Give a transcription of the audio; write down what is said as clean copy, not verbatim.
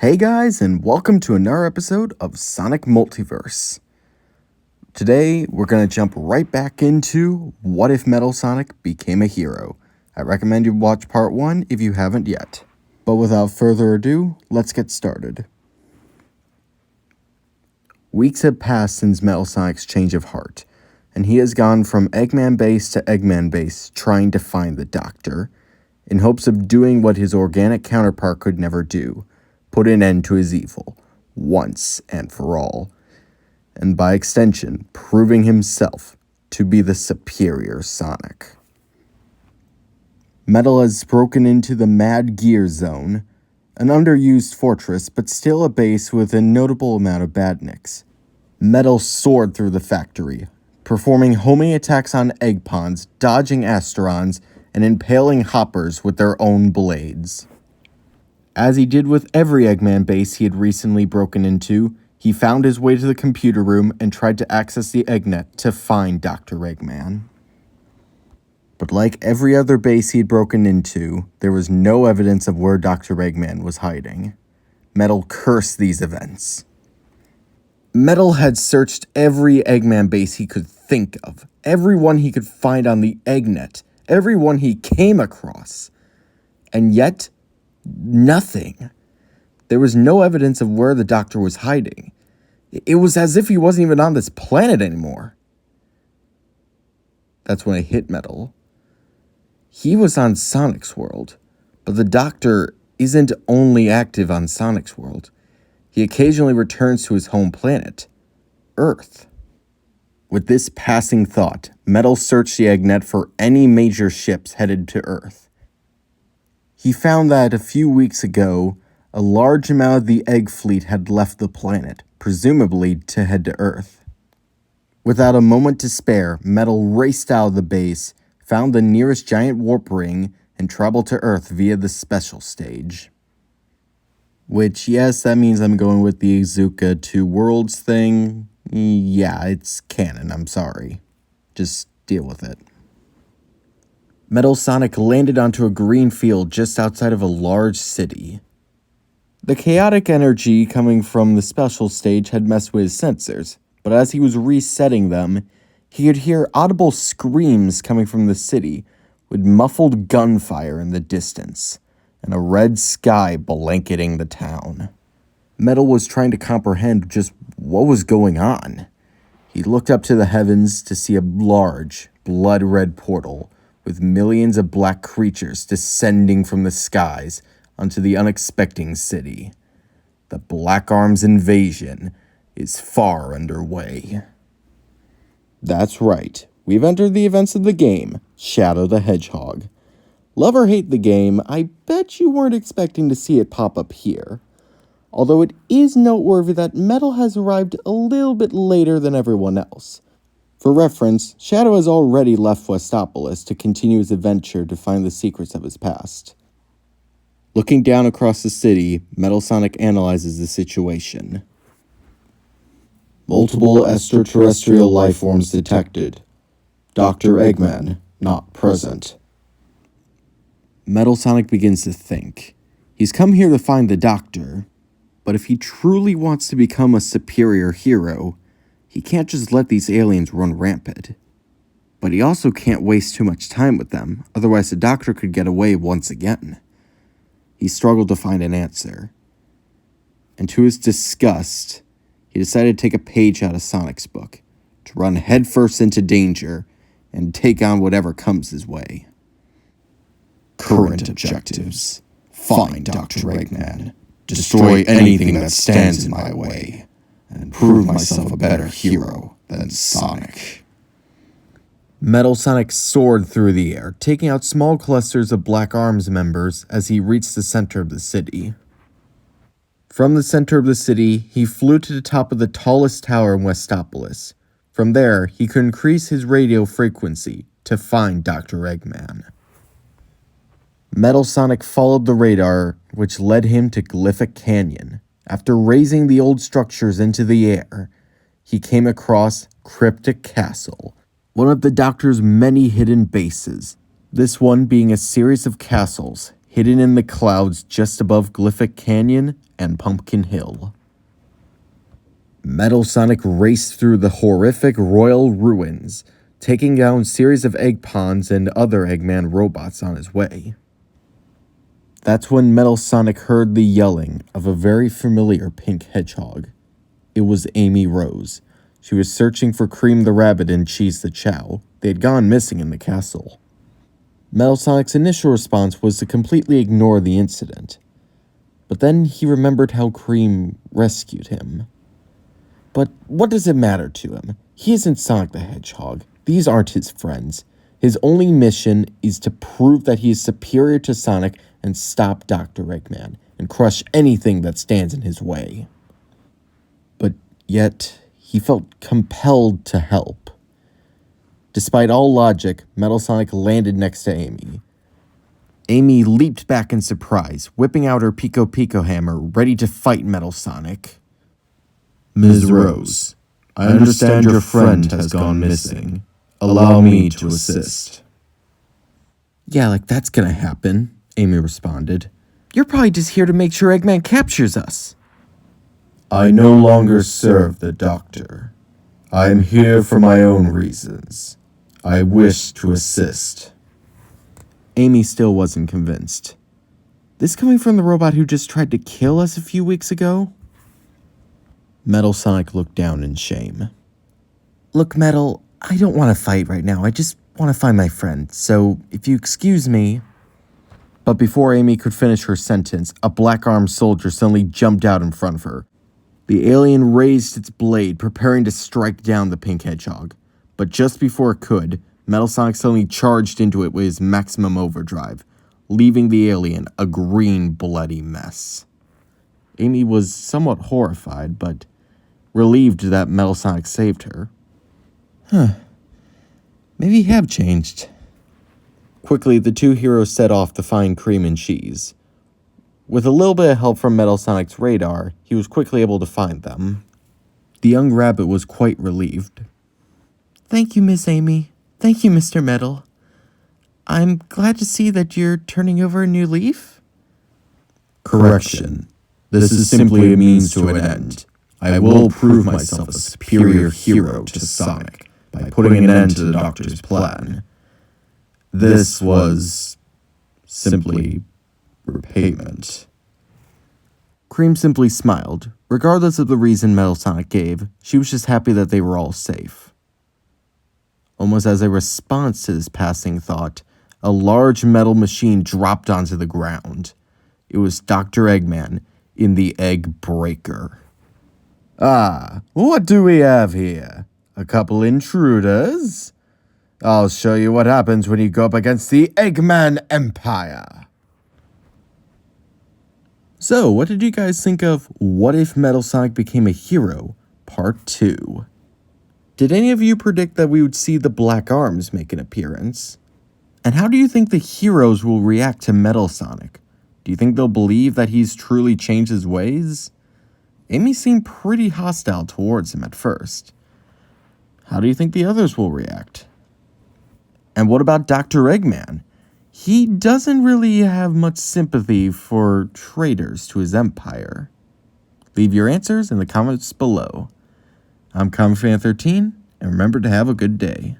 Hey guys, and welcome to another episode of Sonic Multiverse. Today, we're going to jump right back into What If Metal Sonic Became a Hero. I recommend you watch part 1 if you haven't yet. But without further ado, let's get started. Weeks have passed since Metal Sonic's change of heart, and he has gone from Eggman Base to Eggman Base trying to find the Doctor, in hopes of doing what his organic counterpart could never do. Put an end to his evil, once and for all, and by extension, proving himself to be the superior Sonic. Metal has broken into the Mad Gear Zone, an underused fortress, but still a base with a notable amount of badniks. Metal soared through the factory, performing homing attacks on egg ponds, dodging Asterons, and impaling hoppers with their own blades. As he did with every Eggman base he had recently broken into, he found his way to the computer room and tried to access the Eggnet to find Dr. Eggman. But like every other base he had broken into, there was no evidence of where Dr. Eggman was hiding. Metal cursed these events. Metal had searched every Eggman base he could think of, every one he could find on the Eggnet, every one he came across, and yet nothing. There was no evidence of where the Doctor was hiding. It was as if he wasn't even on this planet anymore. That's when it hit Metal. He was on Sonic's world, but the Doctor isn't only active on Sonic's world. He occasionally returns to his home planet, Earth. With this passing thought, Metal searched the Eggnet for any major ships headed to Earth. He found that a few weeks ago, a large amount of the Egg Fleet had left the planet, presumably to head to Earth. Without a moment to spare, Metal raced out of the base, found the nearest giant warp ring, and traveled to Earth via the special stage. Which, yes, that means I'm going with the Izuka 2 Worlds thing. Yeah, it's canon, I'm sorry. Just deal with it. Metal Sonic landed onto a green field just outside of a large city. The chaotic energy coming from the special stage had messed with his sensors, but as he was resetting them, he could hear audible screams coming from the city, with muffled gunfire in the distance, and a red sky blanketing the town. Metal was trying to comprehend just what was going on. He looked up to the heavens to see a large, blood-red portal, with millions of black creatures descending from the skies onto the unexpected city. The Black Arms invasion is far underway. That's right, we've entered the events of the game, Shadow the Hedgehog. Love or hate the game, I bet you weren't expecting to see it pop up here. Although it is noteworthy that Metal has arrived a little bit later than everyone else. For reference, Shadow has already left Westopolis to continue his adventure to find the secrets of his past. Looking down across the city, Metal Sonic analyzes the situation. Multiple extraterrestrial life forms detected. Dr. Eggman, not present. Metal Sonic begins to think. He's come here to find the Doctor, but if he truly wants to become a superior hero, he can't just let these aliens run rampant. But he also can't waste too much time with them, otherwise the Doctor could get away once again. He struggled to find an answer. And to his disgust, he decided to take a page out of Sonic's book, to run headfirst into danger, and take on whatever comes his way. Current objectives. Find Dr. Eggman. Destroy anything that stands in my way. And prove myself a better hero than Sonic. Metal Sonic soared through the air, taking out small clusters of Black Arms members as he reached the center of the city. From the center of the city, he flew to the top of the tallest tower in Westopolis. From there, he could increase his radio frequency to find Dr. Eggman. Metal Sonic followed the radar, which led him to Glyphic Canyon. After raising the old structures into the air, he came across Cryptic Castle, one of the Doctor's many hidden bases, this one being a series of castles hidden in the clouds just above Glyphic Canyon and Pumpkin Hill. Metal Sonic raced through the horrific royal ruins, taking down a series of egg ponds and other Eggman robots on his way. That's when Metal Sonic heard the yelling of a very familiar pink hedgehog. It was Amy Rose. She was searching for Cream the Rabbit and Cheese the Chow. They had gone missing in the castle. Metal Sonic's initial response was to completely ignore the incident. But then he remembered how Cream rescued him. But what does it matter to him? He isn't Sonic the Hedgehog. These aren't his friends. His only mission is to prove that he is superior to Sonic and stop Dr. Eggman and crush anything that stands in his way. But yet, he felt compelled to help. Despite all logic, Metal Sonic landed next to Amy. Amy leaped back in surprise, whipping out her Pico Pico hammer, ready to fight Metal Sonic. Ms. Rose, I understand your friend has gone missing. Allow me to assist. Yeah, like that's gonna happen, Amy responded. You're probably just here to make sure Eggman captures us. I no longer serve the Doctor. I am here for my own reasons. I wish to assist. Amy still wasn't convinced. This coming from the robot who just tried to kill us a few weeks ago? Metal Sonic looked down in shame. Look, Metal, I don't want to fight right now. I just want to find my friend. So, if you excuse me... But before Amy could finish her sentence, a black-armed soldier suddenly jumped out in front of her. The alien raised its blade, preparing to strike down the pink hedgehog. But just before it could, Metal Sonic suddenly charged into it with his maximum overdrive, leaving the alien a green, bloody mess. Amy was somewhat horrified, but relieved that Metal Sonic saved her. Maybe you have changed. Quickly, the two heroes set off to find Cream and Cheese. With a little bit of help from Metal Sonic's radar, he was quickly able to find them. The young rabbit was quite relieved. Thank you, Miss Amy. Thank you, Mr. Metal. I'm glad to see that you're turning over a new leaf. Correction. This is simply a means to an end. I will prove myself a superior hero to Sonic by putting an end to the Doctor's plan. This was simply repayment. Cream simply smiled. Regardless of the reason Metal Sonic gave, she was just happy that they were all safe. Almost as a response to this passing thought, a large metal machine dropped onto the ground. It was Dr. Eggman in the Egg Breaker. Ah, what do we have here? A couple intruders? I'll show you what happens when you go up against the Eggman Empire. So, what did you guys think of What If Metal Sonic Became a Hero, Part 2? Did any of you predict that we would see the Black Arms make an appearance? And how do you think the heroes will react to Metal Sonic? Do you think they'll believe that he's truly changed his ways? Amy seemed pretty hostile towards him at first. How do you think the others will react? And what about Dr. Eggman? He doesn't really have much sympathy for traitors to his empire. Leave your answers in the comments below. I'm CommonFan13, and remember to have a good day.